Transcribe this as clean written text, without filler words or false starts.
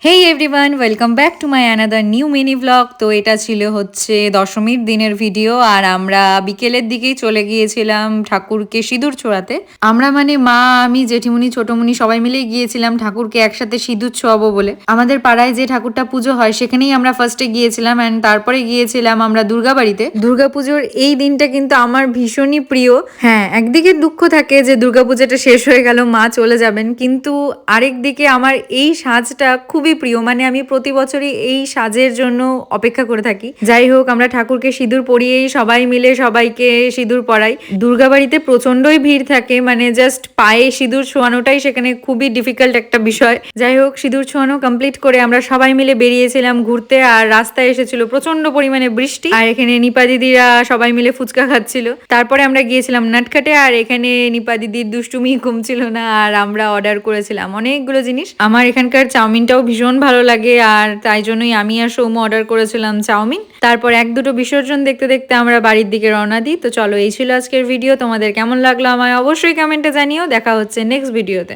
Hey everyone, welcome back to my another new mini blog. তো এটা ছিল হচ্ছে দশমীর দিনের ভিডিও, আর আমরা বিকেলের দিকেই চলে গিয়েছিলাম ঠাকুরকে সিঁদুর ছোড়াতে। আমরা মানে মা, আমি, জেঠিমুনি, ছোটমুনি সবাই মিলেই গিয়েছিলাম ঠাকুরকে একসাথে সিঁদুর ছোয়াবো বলে। আমাদের পাড়ায় যে ঠাকুরটা পুজো হয় সেখানেই আমরা ফার্স্টে গিয়েছিলাম, অ্যান্ড তারপরে গিয়েছিলাম আমরা দুর্গাবাড়িতে। দুর্গাপুজোর এই দিনটা কিন্তু আমার ভীষণই প্রিয়। হ্যাঁ, একদিকে দুঃখ থাকে যে দুর্গাপূজাটা শেষ হয়ে গেল, মা চলে যাবেন, কিন্তু আরেক দিকে আমার এই সাজটা খুবই প্রিয়। মানে আমি প্রতি বছরই এই সাজের জন্য অপেক্ষা করে থাকি। যাই হোক, আমরা ঠাকুরকে সিঁদুর পরিয়েই সবাই মিলে সবাইকে সিঁদুর পরাই। দুর্গাবাড়িতে প্রচন্ডই ভিড় থাকে, মানে জাস্ট পায়ে সিঁদুর ছোঁয়ানোটাই সেখানে খুবই ডিফিকাল্ট একটা বিষয়। যাই হোক, সিঁদুর ছোঁয়ানো কমপ্লিট করে আমরা সবাই মিলে বেরিয়েছিলাম ঘুরতে, আর রাস্তায় এসেছিল প্রচন্ড পরিমাণে বৃষ্টি, আর এখানে নিপা দিদিরা সবাই মিলে ফুচকা খাচ্ছিল। তারপরে আমরা গিয়েছিলাম নাটখাটে, আর এখানে নিপা দিদির দুষ্টুমি কমছিল না, আর আমরা অর্ডার করেছিলাম অনেকগুলো জিনিস। আমার এখানকার চাউমিনটাও ভীষণ ভালো লাগে, আর তাই জন্যই আমি আর সৌম্য অর্ডার করেছিলাম চাউমিন। তারপর এক দুটো বিসর্জন দেখতে দেখতে আমরা বাড়ির দিকে রওনা দিই। তো চলো, এই ছিল আজকের ভিডিও। তোমাদের কেমন লাগলো আমায় অবশ্যই কমেন্টে জানিও। দেখা হচ্ছে নেক্সট ভিডিওতে।